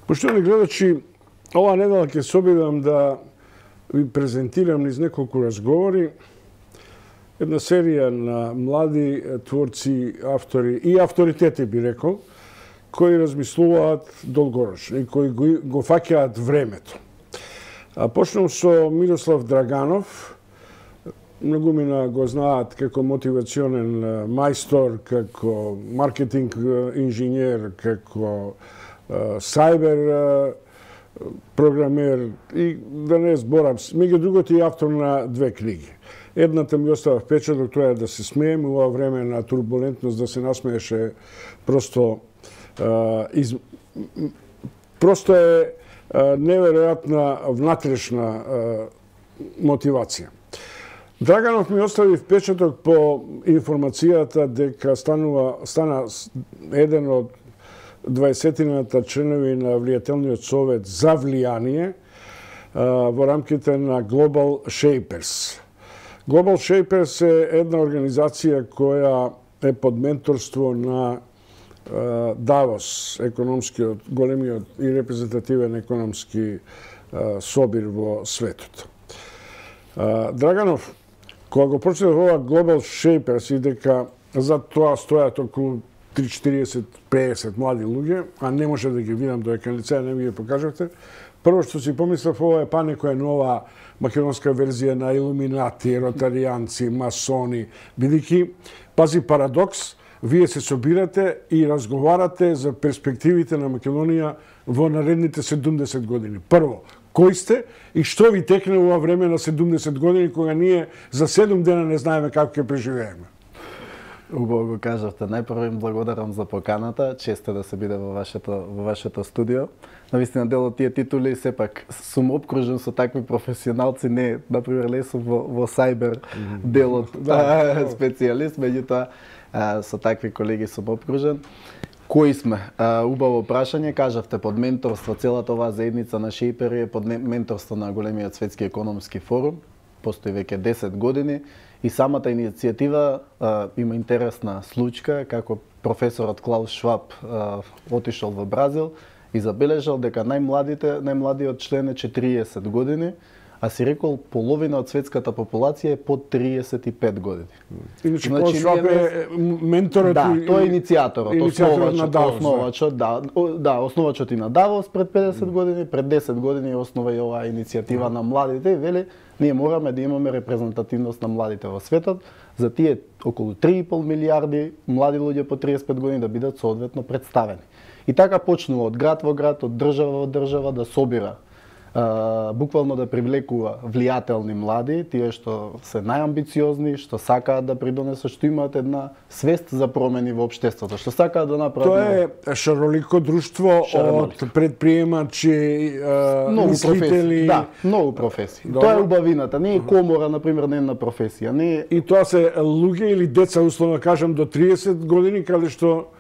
Поштовани гледачи, ова недела ќе се обидам да ви презентирам низ неколку разговори една серија на млади творци, автори и авторитети, би рекол, кои размислуваат долгорочно и кои го фаќаат времето. Почнам со Мирослав Драганов. Многумина го знаат како мотивационен мајстор, како маркетинг инженер, како сайбер програмер и да не зборам, меѓу другото и автор на 2 книги. Едната ми остава впечаток, тоа е да се смеем у ова време на турбулентност, да се насмееше просто просто е неверојатна внатрешна мотивација. Драганов ми остави впечаток по информацијата дека стана еден од 20-тината членови на влијателниот совет за влијание во рамките на Global Shapers. Global Shapers е една организација која е под менторство на Давос, економскиот, големиот и репрезентативен економски собир во светот. Драганов, кога го прочитав ова Global Shapers и дека за тоа стојат околу 30-40-50 млади луѓе, а не може да ги видам до лице, не ми ги покажавте. Прво што си помислав, ова е па некоја нова македонска верзија на илуминати, ротаријанци, масони, бидејќи, пази парадокс, вие се собирате и разговарате за перспективите на Македонија во наредните 70 години. Прво, кои сте и што ви текне ова време на 70 години, кога ние за 7 дена не знаеме како ќе преживееме? Убаво го кажавте. Најпрво им благодарам за поканата. Често да се биде во вашето студио. Навистина, дел од тие титули, сепак сум обкружен со такви професионалци, не, например, лесов во сайбер делот специјалист, меѓутоа со такви колеги сум обкружен. Кои сме? Убаво прашање, кажавте, под менторство, целата оваа заедница на Шејпери е под менторство на големиот светски економски форум, постои веќе 10 години. И самата иницијатива има интересна случка, како професорот Клаус Шваб отишол во Бразил и забележал дека најмладиот член е 40 години, а си рекол половина од светската популација е под 35 години. Иначе Клаус Шваб е менторот и тој е иницијаторот, основачот и на Давос пред 50 години, пред 10 години основа и оваа иницијатива на младите и вели ние мораме да имаме репрезентативност на младите во светот, за тие околу 3,5 милиарди млади луѓе по 35 години да бидат соодветно представени. И така почнува од град во град, од држава во држава да собира, буквално да привлекува влијателни млади, тие што се најамбициозни, што сакаат да придонесат, што имаат една свест за промени во општеството, што сакаат да направат. Тоа е шаролико друштво од предприемачи, мислители. Да, многу професии. Тоа е убавината. Не е комора, например, на една професија. Не е... И тоа се луѓе или деца, условно кажам, до 30 години, каде што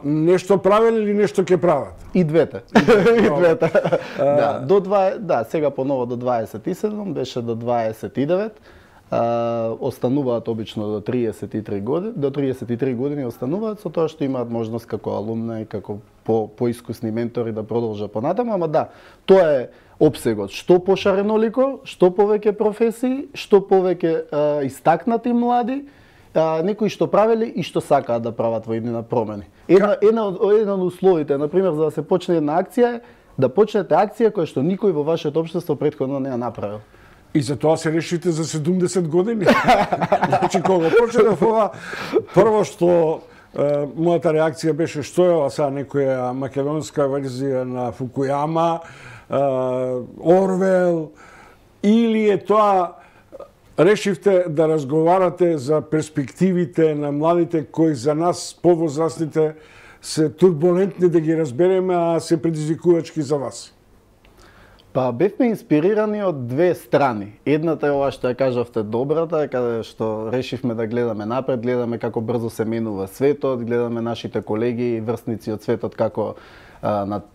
нешто правеле или нешто ќе прават? И двете. И двете. Сега поново до 27, беше до 29. Остануваат обично до 33 години, до 33 години остануваат со тоа што имаат можност како алумна и како поискусни ментори да продолжат понатаму, ама да, тоа е опсегот. Што пошаренолико, што повеќе професии, што повеќе истакнати млади, некои што правеле и што сакаат да прават во иднина промени. Една од условите, например, за да се почне една акција е да почнете акција која што никој во вашето општество претходно не ја направил. И за тоа се решите за 70 години. Значи, кога почнав ова, прво што мојата реакција беше што е ова сега некоја македонска верзија на Фукујама, Орвел, или е тоа решивте да разговарате за перспективите на младите кои за нас повозрастните се турбулентни да ги разбереме, а се предизвикувачки за вас? Па бевме инспирирани од две страни. Едната е ова што ја кажавте добрата, каде што решивме да гледаме напред, гледаме како брзо се менува светот, гледаме нашите колеги и врсници од светот како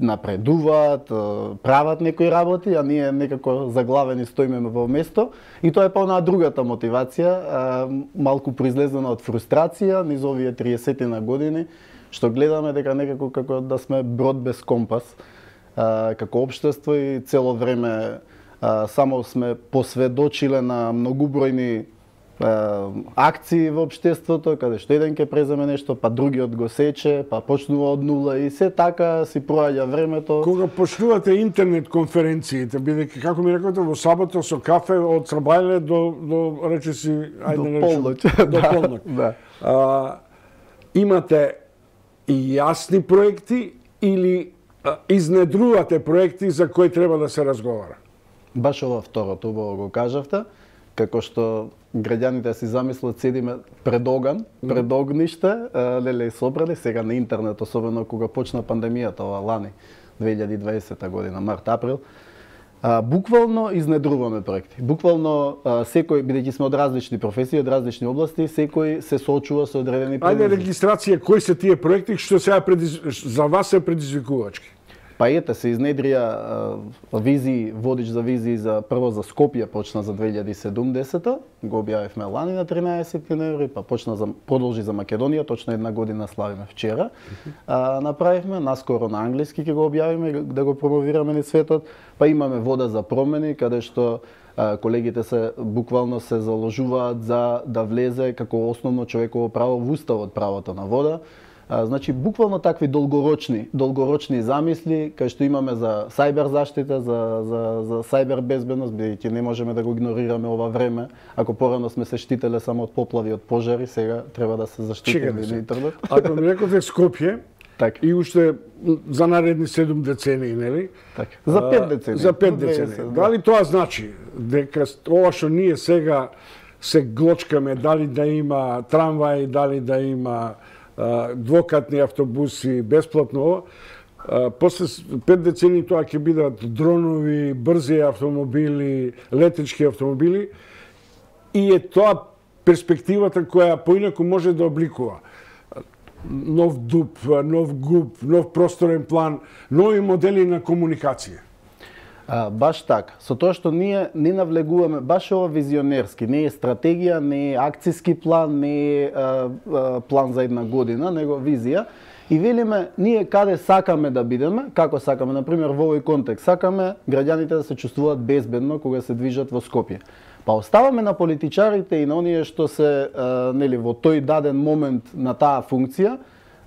напредуваат, прават некои работи, а ние некако заглавени стоиме во место. И тоа е па онаа другата мотивација, малку произлезена од фрустрација низ овие 30 на години, што гледаме дека некако како да сме брод без компас. како општество и цело време само сме посведочиле на многубројни акции во општеството, каде што еден ќе преземе нешто, па другиот го сече, па почнува од нула и се така си проаѓа времето. Кога почнувате интернет конференциите, бидејќи како ми рековте во сабота со кафе од Срабајле до речиси ајде полноќ. До полноќ. Да. Имате и јасни проекти или изнедрувате проекти за кои треба да се разговара? Баш ова второто, убаво го кажавте, како што граѓаните си замислат, седиме пред оган, пред огниште, леле и собрали, сега на интернет, особено кога почна пандемијата, ова лани, 2020 година, март-април, буквално изнедруваме проекти. Буквално секој, бидејќи сме од различни професии, од различни области, секој се соочува со одредени проблеми. Ајде регистрација, кои се тие проекти што сега за вас се предизвикувачки? Па ете се изнедрија визии, водич за визии за прво за Скопје почна за 2070, го објавивме лани на 13 ноември, па продолжи за Македонија, точно една година славиме вчера. Направивме, наскоро на англиски ќе го објавиме да го промовираме низ светот, па имаме вода за промени каде што колегите се буквално се заложуваат за да влезе како основно човеково право во уставот правото на вода. Значи, буквално такви долгорочни замисли, кај што имаме за сајбер заштита, за сајбер безбедност, бидејќи не можеме да го игнорираме ова време. Ако порано сме се штителе само од поплави, од пожари, сега треба да се заштитиме на интернет. Ако ми рековте Скопје, и уште за наредни 7 децении, нели? Така. За 5 децении. За 5 децении. Дали тоа значи дека ова што ние сега се глочкаме, дали да има трамваи, дали да има двокатни автобуси, бесплатно, после 5 децении тоа ќе бидат дронови, брзи автомобили, летечки автомобили и е тоа перспективата која поинаку може да обликува нов ДУП, нов ГУП, нов просторен план, нови модели на комуникација. Баш така. Со тоа што ние не навлегуваме баш ова визионерски, не е стратегија, не е акцијски план, не е план за една година, него визија. И велиме ние каде сакаме да бидеме, како сакаме, например во овој контекст, сакаме граѓаните да се чувствуваат безбедно кога се движат во Скопје. Па оставаме на политичарите и на оние што се нели во тој даден момент на таа функција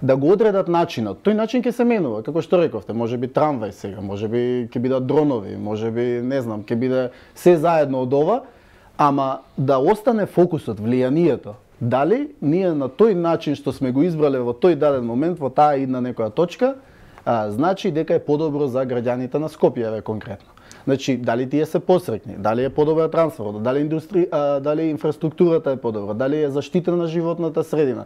да го одредат начинот. Тој начин ќе се менува, како што рековте, можеби трамвај сега, можеби ќе бидат дронови, можеби не знам, ќе биде се заедно од ова, ама да остане фокусот, влијанието. Дали ние на тој начин што сме го избрале во тој даден момент, во таа една некоја точка, значи дека е подобро за граѓаните на Скопје конкретно. Значи, дали тие се посрекни, дали е подобар трансферот, дали инфраструктурата е подобра, дали е заштитена животната средина.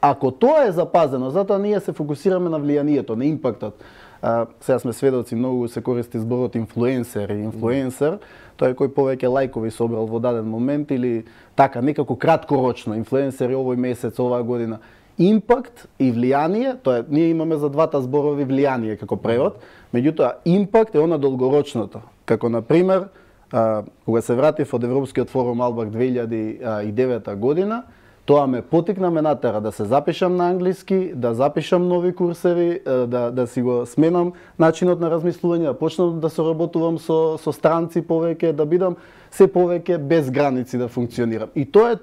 Ако тоа е запазено, затоа ние се фокусираме на влијанието, на импактот. Сега сме сведоци, многу се користи зборот инфлуенсер и инфлуенсер, тој кој повеќе лајкови собрал во даден момент или така, некако краткорочно, инфлуенсер овој месец, оваа година. Импакт и влијание, тоа ние имаме за двата зборови влијание како превод, меѓутоа импакт е она долгорочното. Како например, кога се вратив од Европскиот форум Албак 2009 година, тоа ме потикна, ме натера да се запишам на англиски, да запишам нови курсеви, да си го сменам начинот на размислување, да почнам да соработувам со странци повеќе, да бидам се повеќе без граници да функционирам. И тоа е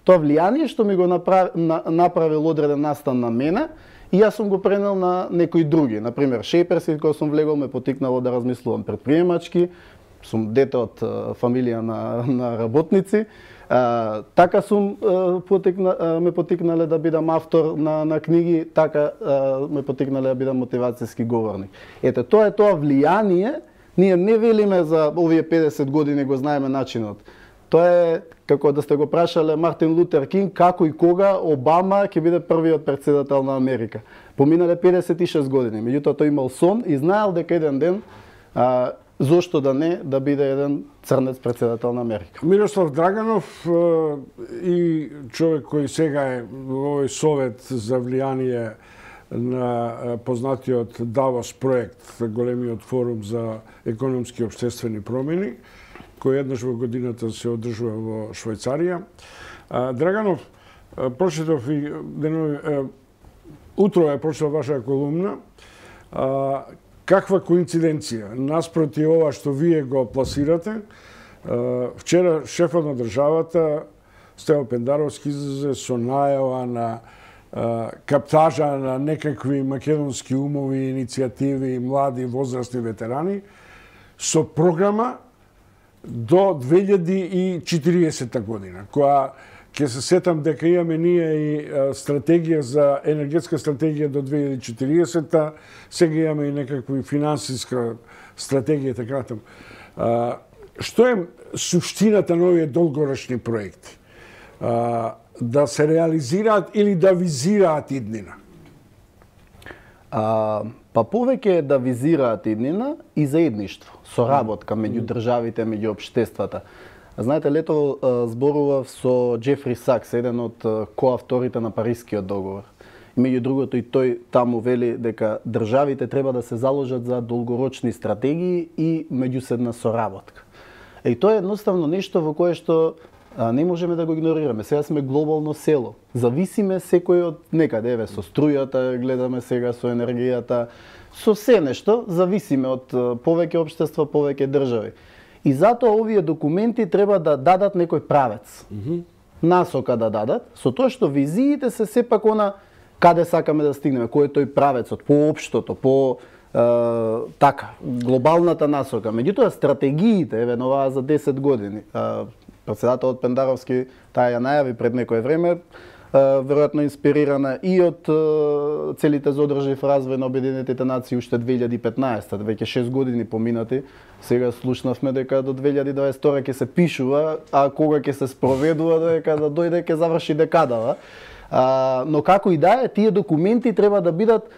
тоа влијание што ми го направил одреден настан на мене, и јас сум го пренел на некои други. Например, Шејперси, кој сум влегол, ме потикнало да размислувам предприемачки, сум дете од фамилија на работници, така ме потикнале да бидам автор на книги, така ме потикнале да бидам мотивацијски говорник. Ете, тоа е тоа влијание, ние не велиме за овие 50 години го знаеме начинот. Тоа е како да сте го прашале Мартин Лутер Кинг како и кога Обама ќе биде првиот претседател на Америка. Поминале 56 години, меѓутоа тој имал сон и знаел дека еден ден зошто да не да биде еден црнец претседател на Америка. Мирослав Драганов и човек кој сега е во овој совет за влијание на познатиот Давос проект, големиот форум за економски и општествени промени, кој еднаш во годината се одржува во Швајцарија. Драганов, прочитав и утро е прочитав ваша колумна, каква коинциденција, наспроти ова што вие го пласирате, вчера шефот на државата Стево Пендаровски излезе со најава на каптажа на некакви македонски умови, иницијативи, млади, возрастни ветерани, со програма до 2040 година, која ќе се сетам дека имаме ние и стратегија за енергетска стратегија до 2040, сега имаме и некакви финансиска стратегија и така натаму. Што е суштината на овие долгорочни проекти? Да се реализираат или да визираат иднина? Па повеќе да визираат иднина и заедништво, соработка меѓу државите, меѓу општествата. Знаете, лето зборував со Джефри Сакс, еден од коавторите на Парискиот договор. И меѓу другото и тој таму вели дека државите треба да се заложат за долгорочни стратегии и меѓуседна соработка. И тоа е едноставно нешто во кое што не можеме да го игнорираме. Сега сме глобално село. Зависиме секој од некаде, еве со струјата, гледаме сега со енергијата, со се нешто зависиме од повеќе општества, повеќе држави. И затоа овие документи треба да дадат некој правец. Насока да дадат, со тоа што визиите се сепак она каде сакаме да стигнеме, кој е тој правецот, поопштото, по така, глобалната насока. Меѓутоа стратегиите, еве новаа за 10 години, председателот Пендаровски таа ја најави пред некое време, веројатно инспирирана и од целите за одржлив развој на Обединетите нации уште 2015, веќе 6 години поминати. Сега слушнавме дека до 2022 ќе се пишува, а кога ќе се спроведува дека да дојде ќе заврши декадава. Но како и да е, тие документи треба да бидат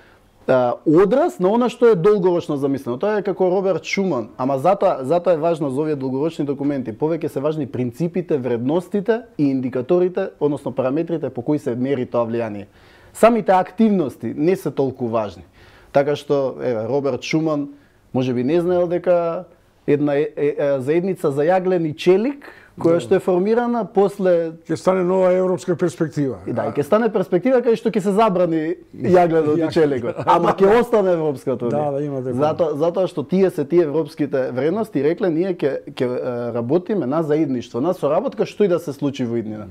одраз на она што е долгорочно замислено. Тоа е како Роберт Шуман, ама затоа е важно за овие долгорочни документи. Повеќе се важни принципите, вредностите и индикаторите, односно параметрите по кои се мери тоа влијание. Самите активности не се толку важни. Така што, еве, Роберт Шуман можеби не знаел дека една заедница за јаглен и челик, која што е формирана после ќе стане нова европска перспектива. И да, ќе стане перспектива кај што ќе се забрани јагленот и челикот, ама ќе остане европската. Да, има затоа што тие европските вредности, рекле ние ќе работиме на заедништво, на соработка што и да се случи во иднина.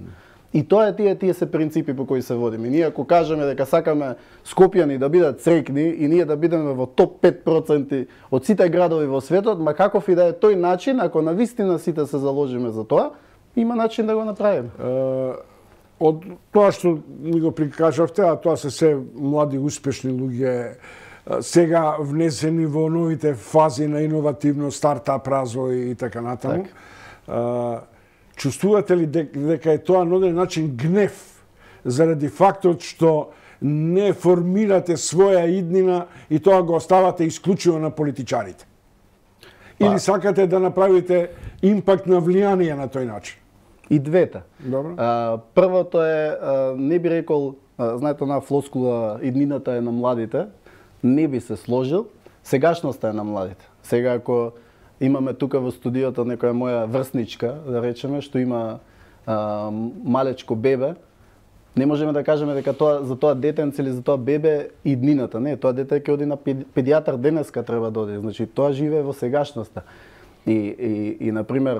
И тоа е тие се принципи по кои се водиме. Ние ако кажеме дека сакаме Скопјани да бидат среќни и ние да бидеме во топ 5% од сите градови во светот, ма каков и да е тој начин, ако навистина сите се заложиме за тоа, има начин да го направиме. Од тоа што ми го прикажавте, а тоа се млади успешни луѓе, сега внесени во новите фази на иновативно стартап развој и така натаму. Чувствувате ли дека е тоа на одреден начин гнев заради фактот што не формирате своја иднина и тоа го оставате исклучиво на политичарите? Или сакате да направите импакт на влијание на тој начин? И двете. Добро. Првото е, не би рекол, знаете, на флоскула иднината е на младите, не би се сложил, сегашноста е на младите. Сега ако имаме тука во студиото некоја моја врсничка, да речеме, што има малечко бебе, не можеме да кажеме дека тоа за тоа детенце или за тоа бебе иднината, не, тоа дете ќе оди на педијатар денеска треба да оди, значи тоа живее во сегашноста. И на пример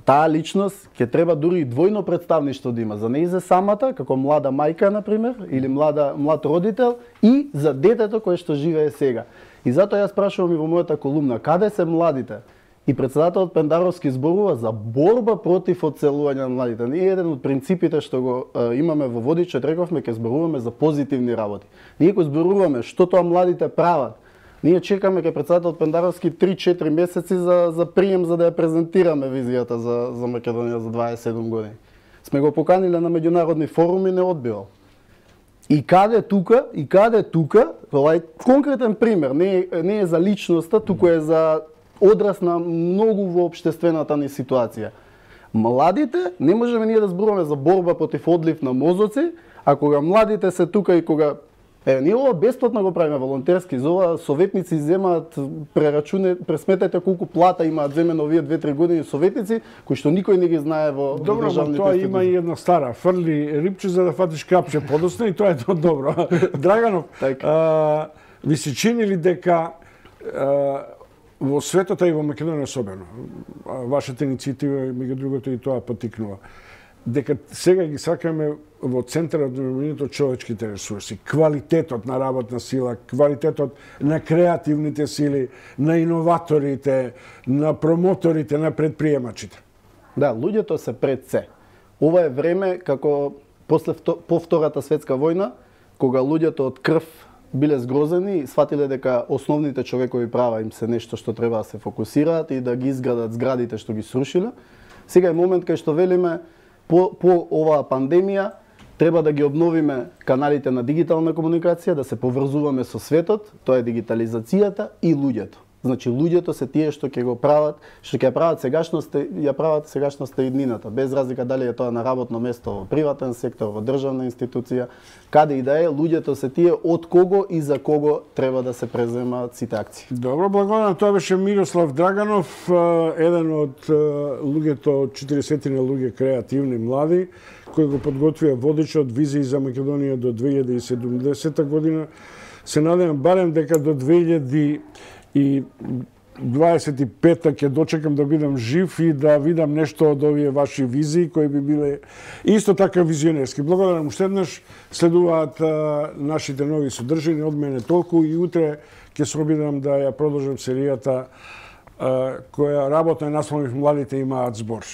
таа личност ќе треба дури и двојно представништво да има за нејзе самата како млада мајка на пример или млад родител и за детето кое што живее сега. И затоа јас прашувам и во мојата колумна, каде се младите? И председателот Пендаровски зборува за борба против одселување на младите. Ние еден од принципите што го имаме во водичот, рековме ќе зборуваме за позитивни работи. Ние го зборуваме што тоа младите прават. Ние чекаме кај председателот Пендаровски 3-4 месеци за прием за да ја презентираме визијата за Македонија за 27 години. Сме го поканиле на меѓународни форуми, не одбивал. И каде тука, ова е конкретен пример, не е за личноста, туку е за одраз на многу во општествената ни ситуација. Младите, не можеме ние да зборуваме за борба против одлив на мозоци, а кога младите се тука и кога ние ова бесплатно го правиме волонтерски, за ова советници земаат пресметете колку плата имаат земено овие 2-3 години советници, кои што никој не ги знае во добро, тоа има и една стара, фрли рипче за да фатиш капче подосна и тоа е тоа добро. Драганов, ви се чинили дека во светот, и во Македонија особено, вашата иницијатива, меѓу другото, и тоа потикнува, дека сега ги сакаме во центарот на вниманието човечките ресурси, квалитетот на работна сила, квалитетот на креативните сили, на иноваторите, на промоторите, на предприемачите. Да, луѓето се пред се. Ова е време како по Втората светска војна, кога луѓето од крв биле згрозени и сватиле дека основните човекови права им се нешто што треба да се фокусираат и да ги изградат зградите што ги срушиле. Сега е момент кај што велиме по оваа пандемија треба да ги обновиме каналите на дигитална комуникација, да се поврзуваме со светот, тоа е дигитализацијата и луѓето. Значи луѓето се тие што ќе го прават, што ќе прават сегашноста, ја прават сегашноста и иднината, без разлика дали е тоа на работно место во приватен сектор, во државна институција, каде и да е, луѓето се тие од кого и за кого треба да се преземаат сите акции. Добро, благодарам. Тоа беше Мирослав Драганов, еден од луѓето, 40 луѓе креативни млади, кои го подготвија водичот визии за Македонија до 2070 година. Се надевам барем дека до 2025 ќе дочекам да бидам жив и да видам нешто од овие ваши визии кои би биле исто така визионерски. Благодарам уште еднаш. Следуваат нашите нови содржини. Од мене толку и утре ќе се обидам да ја продолжам серијата која работно е наслонив младите имаат збор.